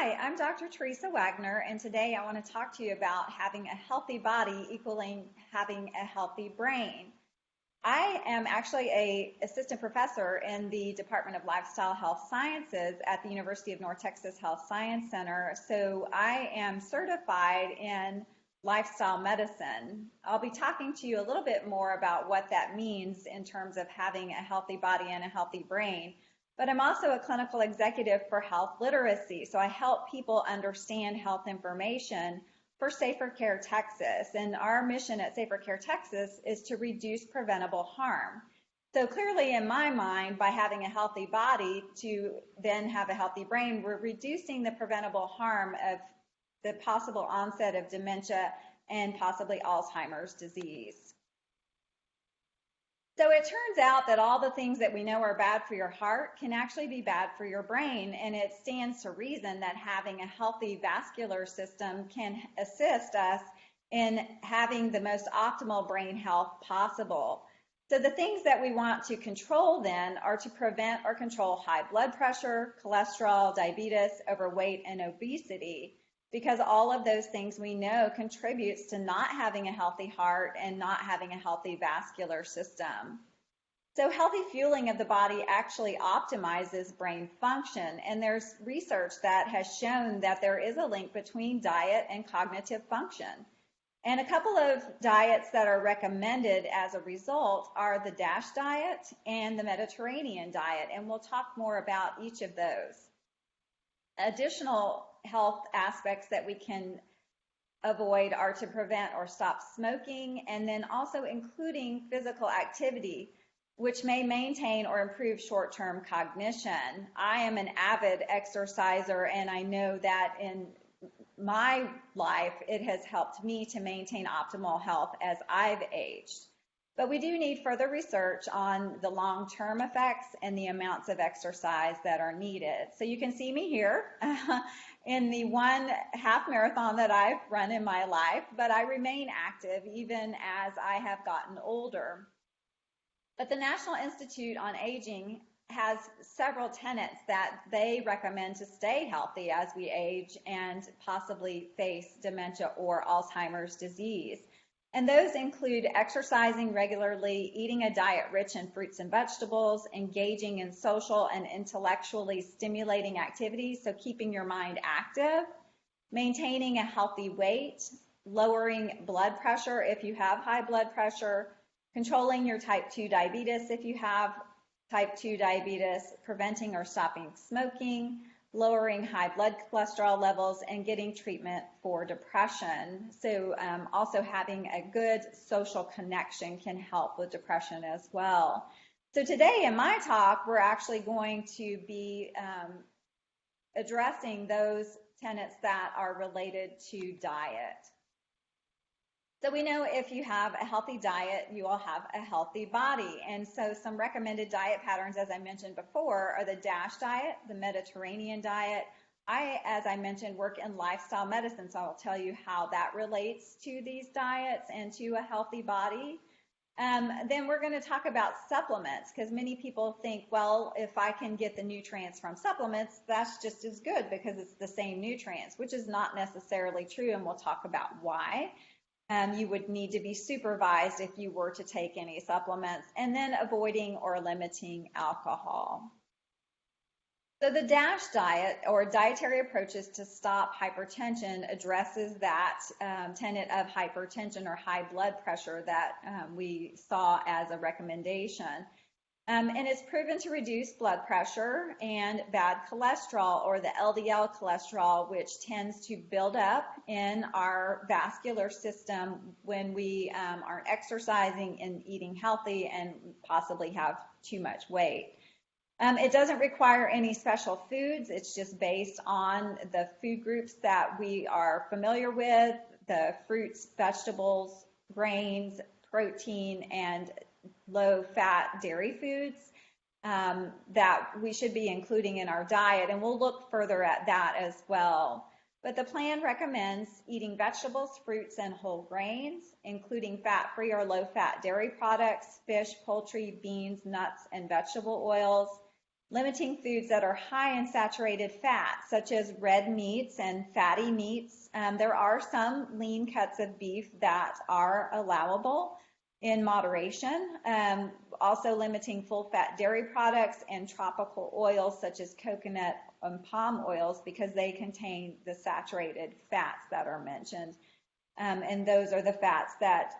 Hi, I'm Dr. Teresa Wagner, and today I want to talk to you about having a healthy body equaling having a healthy brain. I am actually an assistant professor in the Department of Lifestyle Health Sciences at the University of North Texas Health Science Center, so I am certified in lifestyle medicine. I'll be talking to you a little bit more about what that means in terms of having a healthy body and a healthy brain. But I'm also a clinical executive for health literacy, so I help people understand health information for Safer Care Texas. And our mission at Safer Care Texas is to reduce preventable harm. So clearly in my mind, by having a healthy body to then have a healthy brain, we're reducing the preventable harm of the possible onset of dementia and possibly Alzheimer's disease. So it turns out that all the things that we know are bad for your heart can actually be bad for your brain, and it stands to reason that having a healthy vascular system can assist us in having the most optimal brain health possible. So the things that we want to control then are to prevent or control high blood pressure, cholesterol, diabetes, overweight, and obesity, because all of those things we know contributes to not having a healthy heart and not having a healthy vascular system. So healthy fueling of the body actually optimizes brain function, and there's research that has shown that there is a link between diet and cognitive function. And a couple of diets that are recommended as a result are the DASH diet and the Mediterranean diet, and we'll talk more about each of those. Additional health aspects that we can avoid are to prevent or stop smoking, and then also including physical activity, which may maintain or improve short-term cognition. I am an avid exerciser, and I know that in my life it has helped me to maintain optimal health as I've aged. But we do need further research on the long-term effects and the amounts of exercise that are needed. So you can see me here in the one half marathon that I've run in my life, but I remain active even as I have gotten older. But the National Institute on Aging has several tenets that they recommend to stay healthy as we age and possibly face dementia or Alzheimer's disease. And those include exercising regularly, eating a diet rich in fruits and vegetables, engaging in social and intellectually stimulating activities, so keeping your mind active, maintaining a healthy weight, lowering blood pressure if you have high blood pressure, controlling your type 2 diabetes if you have type 2 diabetes, preventing or stopping smoking, lowering high blood cholesterol levels, and getting treatment for depression. So also having a good social connection can help with depression as well. So today in my talk, we're actually going to be addressing those tenets that are related to diet. So we know if you have a healthy diet, you will have a healthy body. And so some recommended diet patterns, as I mentioned before, are the DASH diet, the Mediterranean diet. As I mentioned, work in lifestyle medicine, so I'll tell you how that relates to these diets and to a healthy body. Then we're going to talk about supplements, because many people think, well, if I can get the nutrients from supplements, that's just as good because it's the same nutrients, which is not necessarily true, and we'll talk about why. You would need to be supervised if you were to take any supplements, and then avoiding or limiting alcohol. So the DASH diet, or dietary approaches to stop hypertension, addresses that tenet of hypertension or high blood pressure that we saw as a recommendation. And it's proven to reduce blood pressure and bad cholesterol, or the LDL cholesterol, which tends to build up in our vascular system when we aren't exercising and eating healthy and possibly have too much weight. It doesn't require any special foods. It's just based on the food groups that we are familiar with, the fruits, vegetables, grains, protein, and low-fat dairy foods that we should be including in our diet, and we'll look further at that as well. But the plan recommends eating vegetables, fruits, and whole grains, including fat-free or low-fat dairy products, fish, poultry, beans, nuts, and vegetable oils, limiting foods that are high in saturated fat, such as red meats and fatty meats. There are some lean cuts of beef that are allowable in moderation. Also limiting full-fat dairy products and tropical oils such as coconut and palm oils because they contain the saturated fats that are mentioned. And those are the fats that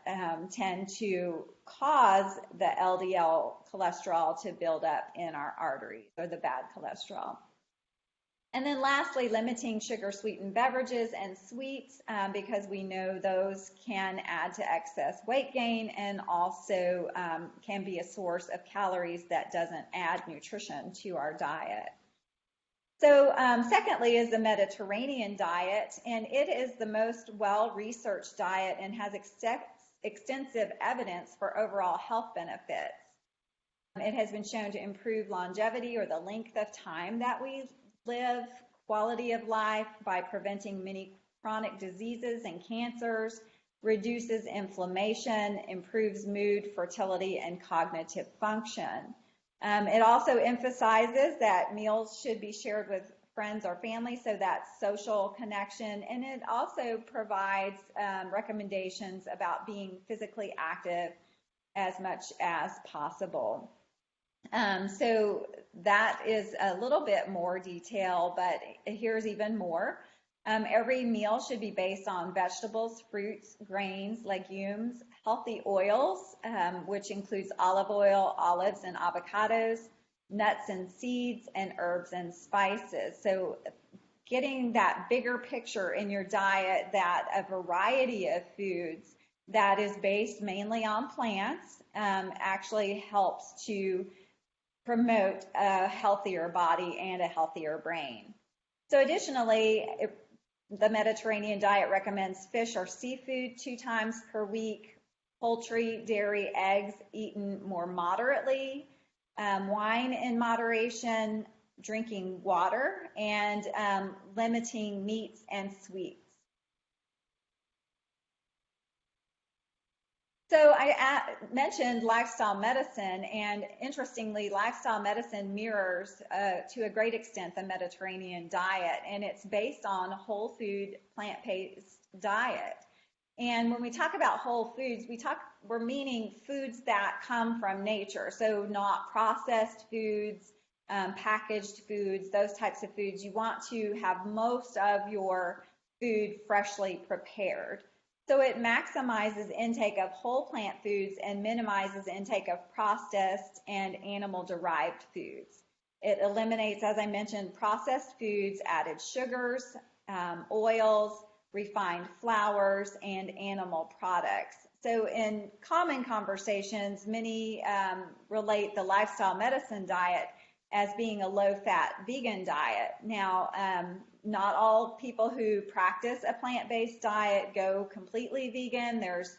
tend to cause the LDL cholesterol to build up in our arteries, or the bad cholesterol. And then lastly, limiting sugar-sweetened beverages and sweets because we know those can add to excess weight gain and also can be a source of calories that doesn't add nutrition to our diet. So secondly is the Mediterranean diet, and it is the most well-researched diet and has extensive evidence for overall health benefits. It has been shown to improve longevity, or the length of time that we live, quality of life by preventing many chronic diseases and cancers, reduces inflammation, improves mood, fertility, and cognitive function. It also emphasizes that meals should be shared with friends or family, so that's social connection, and it also provides recommendations about being physically active as much as possible. So that is a little bit more detail, but here's even more. Every meal should be based on vegetables, fruits, grains, legumes, healthy oils, which includes olive oil, olives, and avocados, nuts and seeds, and herbs and spices. So getting that bigger picture in your diet, that a variety of foods that is based mainly on plants actually helps to promote a healthier body and a healthier brain. So additionally, the Mediterranean diet recommends fish or seafood 2 times per week, poultry, dairy, eggs eaten more moderately, wine in moderation, drinking water, and limiting meats and sweets. So I mentioned lifestyle medicine, and interestingly, lifestyle medicine mirrors to a great extent the Mediterranean diet, and it's based on whole food, plant-based diet. And when we talk about whole foods, we're meaning foods that come from nature, so not processed foods, packaged foods, those types of foods. You want to have most of your food freshly prepared. So it maximizes intake of whole plant foods and minimizes intake of processed and animal-derived foods. It eliminates, as I mentioned, processed foods, added sugars, oils, refined flours, and animal products. So in common conversations, many relate the lifestyle medicine diet as being a low-fat vegan diet. Now, not all people who practice a plant-based diet go completely vegan. There's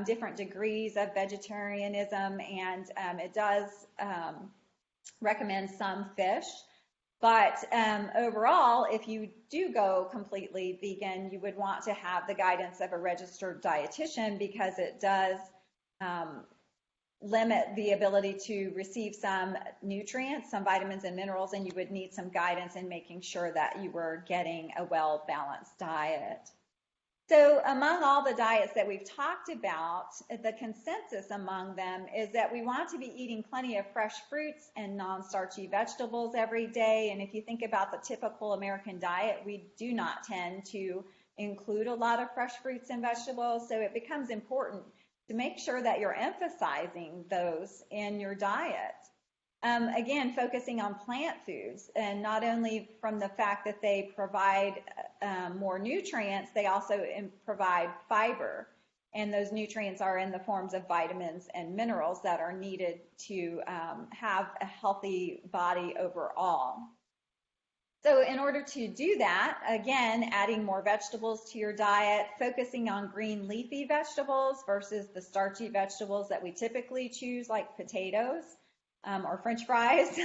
different degrees of vegetarianism, and it does recommend some fish. But overall, if you do go completely vegan, you would want to have the guidance of a registered dietitian, because it does limit the ability to receive some nutrients, some vitamins and minerals, and you would need some guidance in making sure that you were getting a well-balanced diet. So among all the diets that we've talked about, the consensus among them is that we want to be eating plenty of fresh fruits and non-starchy vegetables every day. And if you think about the typical American diet, we do not tend to include a lot of fresh fruits and vegetables. So it becomes important to make sure that you're emphasizing those in your diet. Again, focusing on plant foods, and not only from the fact that they provide more nutrients, they also provide fiber, and those nutrients are in the forms of vitamins and minerals that are needed to have a healthy body overall. So in order to do that, again, adding more vegetables to your diet, focusing on green leafy vegetables versus the starchy vegetables that we typically choose, like potatoes or French fries,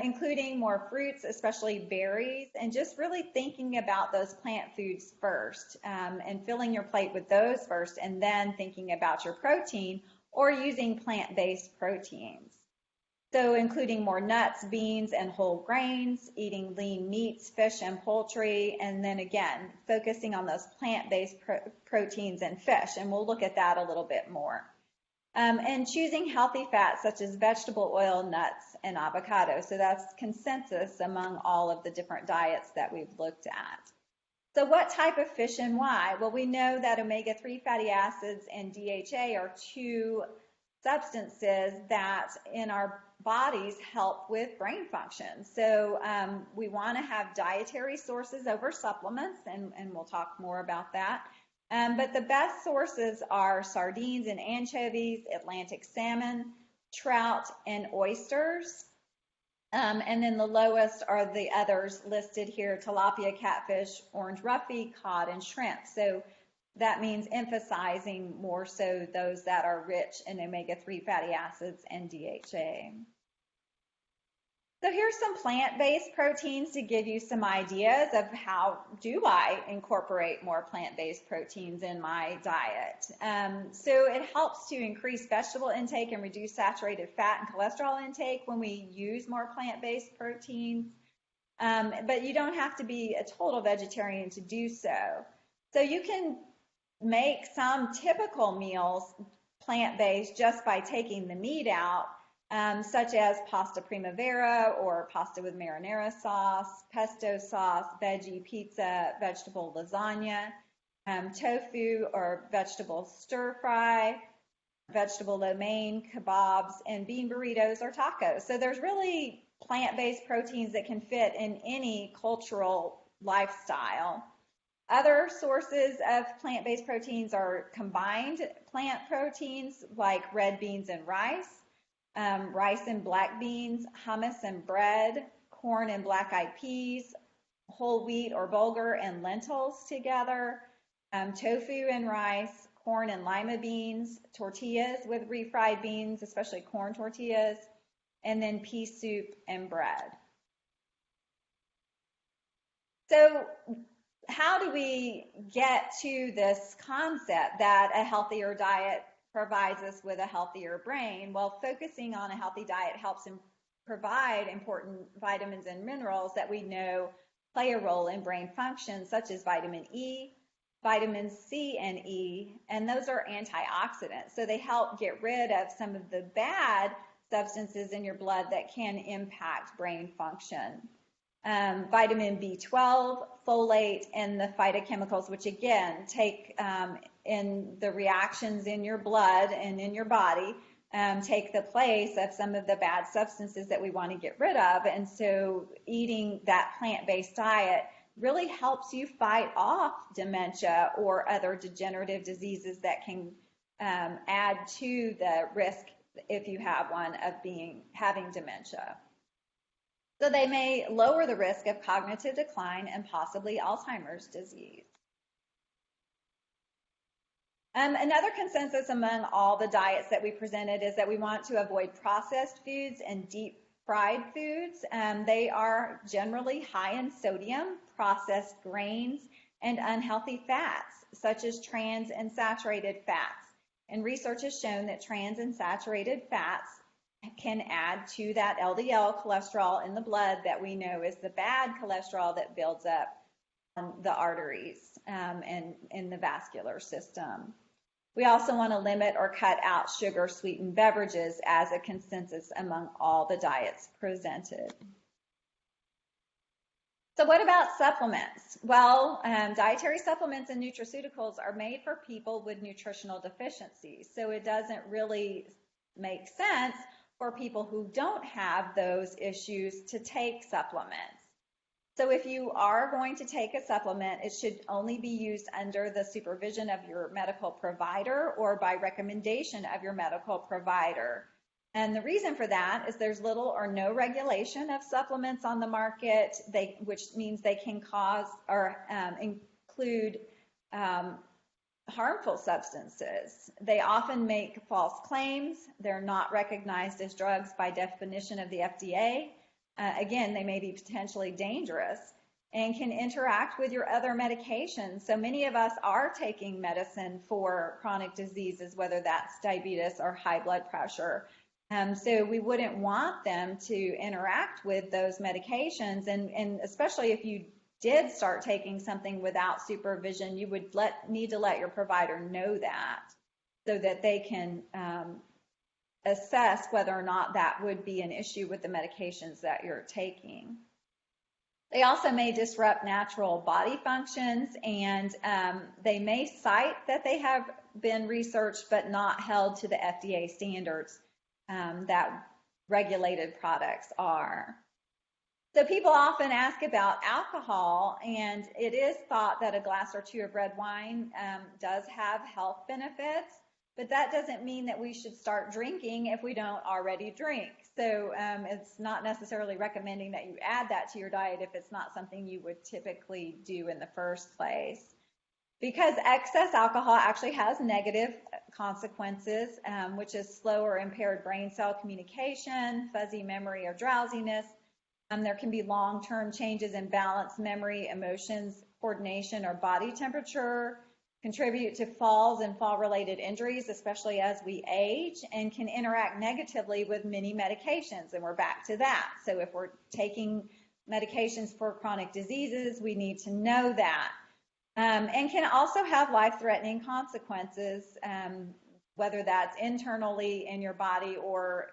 including more fruits, especially berries, and just really thinking about those plant foods first and filling your plate with those first, and then thinking about your protein or using plant-based proteins. So including more nuts, beans, and whole grains, eating lean meats, fish, and poultry, and then again, focusing on those plant-based proteins and fish, and we'll look at that a little bit more. And choosing healthy fats such as vegetable oil, nuts, and avocado. So that's consensus among all of the different diets that we've looked at. So what type of fish and why? Well, we know that omega-3 fatty acids and DHA are two substances that in our bodies help with brain function. So we want to have dietary sources over supplements, and we'll talk more about that. But the best sources are sardines and anchovies, Atlantic salmon, trout, and oysters. And then the lowest are the others listed here: tilapia, catfish, orange roughy, cod, and shrimp. So that means emphasizing more so those that are rich in omega-3 fatty acids and DHA. So here's some plant-based proteins to give you some ideas of how do I incorporate more plant-based proteins in my diet. So it helps to increase vegetable intake and reduce saturated fat and cholesterol intake when we use more plant-based proteins. But you don't have to be a total vegetarian to do so. So you can make some typical meals plant-based just by taking the meat out, such as pasta primavera or pasta with marinara sauce, pesto sauce, veggie pizza, vegetable lasagna, tofu or vegetable stir fry, vegetable lo mein, kebabs, and bean burritos or tacos. So there's really plant-based proteins that can fit in any cultural lifestyle. Other sources of plant-based proteins are combined plant proteins like red beans and rice, rice and black beans, hummus and bread, corn and black-eyed peas, whole wheat or bulgur and lentils together, tofu and rice, corn and lima beans, tortillas with refried beans, especially corn tortillas, and then pea soup and bread. So how do we get to this concept that a healthier diet provides us with a healthier brain? Well, focusing on a healthy diet helps provide important vitamins and minerals that we know play a role in brain function, such as vitamin E, vitamins C and E, and those are antioxidants. So they help get rid of some of the bad substances in your blood that can impact brain function. Vitamin B12, folate, and the phytochemicals, which again take in the reactions in your blood and in your body, take the place of some of the bad substances that we want to get rid of. And so eating that plant-based diet really helps you fight off dementia or other degenerative diseases that can add to the risk, if you have one, of having dementia. So they may lower the risk of cognitive decline and possibly Alzheimer's disease. Another consensus among all the diets that we presented is that we want to avoid processed foods and deep fried foods. They are generally high in sodium, processed grains, and unhealthy fats, such as trans and saturated fats. And research has shown that trans and saturated fats can add to that LDL cholesterol in the blood that we know is the bad cholesterol that builds up on the arteries and in the vascular system. We also want to limit or cut out sugar-sweetened beverages as a consensus among all the diets presented. So what about supplements? Well, dietary supplements and nutraceuticals are made for people with nutritional deficiencies. So it doesn't really make sense for people who don't have those issues to take supplements. So if you are going to take a supplement, it should only be used under the supervision of your medical provider or by recommendation of your medical provider. And the reason for that is there's little or no regulation of supplements on the market, which means they can cause or include harmful substances. They often make false claims. They're not recognized as drugs by definition of the FDA. Again, they may be potentially dangerous and can interact with your other medications. So many of us are taking medicine for chronic diseases, whether that's diabetes or high blood pressure. So we wouldn't want them to interact with those medications, and especially if you did start taking something without supervision, you would need to let your provider know that so that they can assess whether or not that would be an issue with the medications that you're taking. They also may disrupt natural body functions, and they may cite that they have been researched but not held to the FDA standards that regulated products are. So people often ask about alcohol, and it is thought that a glass or two of red wine does have health benefits, but that doesn't mean that we should start drinking if we don't already drink. So it's not necessarily recommending that you add that to your diet if it's not something you would typically do in the first place. Because excess alcohol actually has negative consequences, which is slow or impaired brain cell communication, fuzzy memory or drowsiness. There can be long-term changes in balance, memory, emotions, coordination, or body temperature, contribute to falls and fall-related injuries, especially as we age, and can interact negatively with many medications, and we're back to that. So if we're taking medications for chronic diseases, we need to know that. And can also have life-threatening consequences, whether that's internally in your body or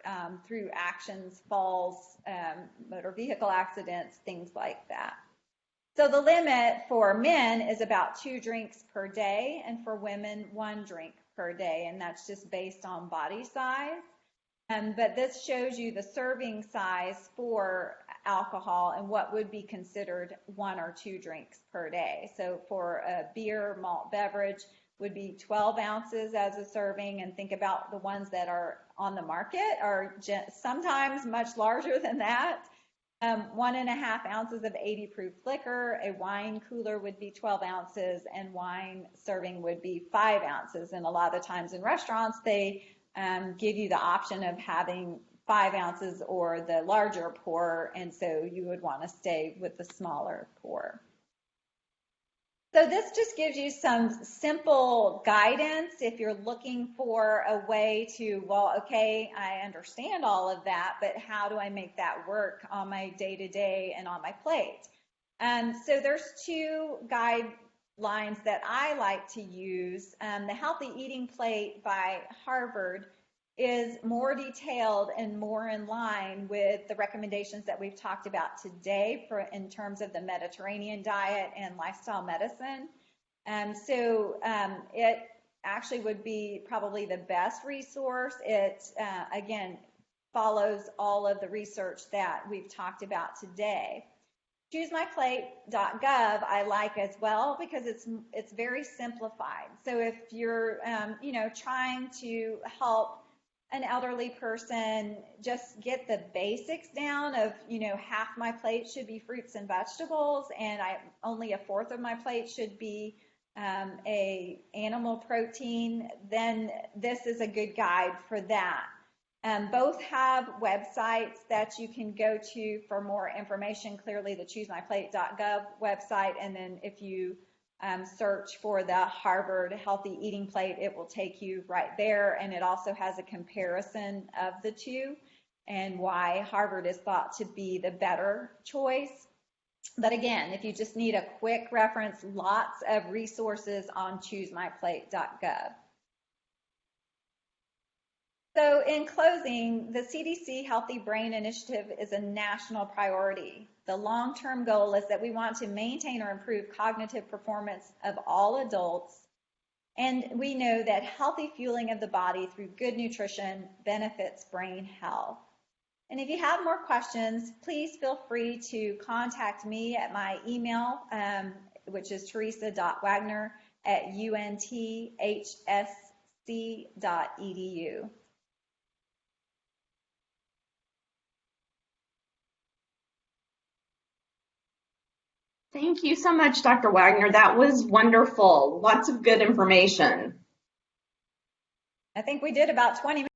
through actions, falls, motor vehicle accidents, things like that. So the limit for men is about 2 drinks per day, and for women, 1 drink per day, and that's just based on body size. But this shows you the serving size for alcohol and what would be considered 1 or 2 drinks per day. So for a beer, malt beverage would be 12 ounces as a serving, and think about the ones that are on the market are sometimes much larger than that. 1.5 ounces of 80 proof liquor, a wine cooler would be 12 ounces, and wine serving would be 5 ounces. And a lot of times in restaurants, they give you the option of having 5 ounces or the larger pour, and so you would want to stay with the smaller pour. So this just gives you some simple guidance if you're looking for a way to, well, okay, I understand all of that, but how do I make that work on my day-to-day and on my plate? So there's 2 guidelines that I like to use. The Healthy Eating Plate by Harvard is more detailed and more in line with the recommendations that we've talked about today in terms of the Mediterranean diet and lifestyle medicine. So it actually would be probably the best resource. It, again, follows all of the research that we've talked about today. CHWCI I like as well because it's very simplified. So if you're trying to help an elderly person just get the basics down of, half my plate should be fruits and vegetables, and only 1/4 of my plate should be a animal protein, then this is a good guide for that. Both have websites that you can go to for more information. Clearly, the CHWCI website, and then if you search for the Harvard Healthy Eating Plate, it will take you right there, and it also has a comparison of the 2 and why Harvard is thought to be the better choice. But again, if you just need a quick reference, lots of resources on CHWCI. So in closing, the CDC Healthy Brain Initiative is a national priority. The long-term goal is that we want to maintain or improve cognitive performance of all adults, and we know that healthy fueling of the body through good nutrition benefits brain health. And if you have more questions, please feel free to contact me at my email, which is teresa.wagner@unthsc.edu. Thank you so much, Dr. Wagner. That was wonderful. Lots of good information. I think we did about 20 minutes.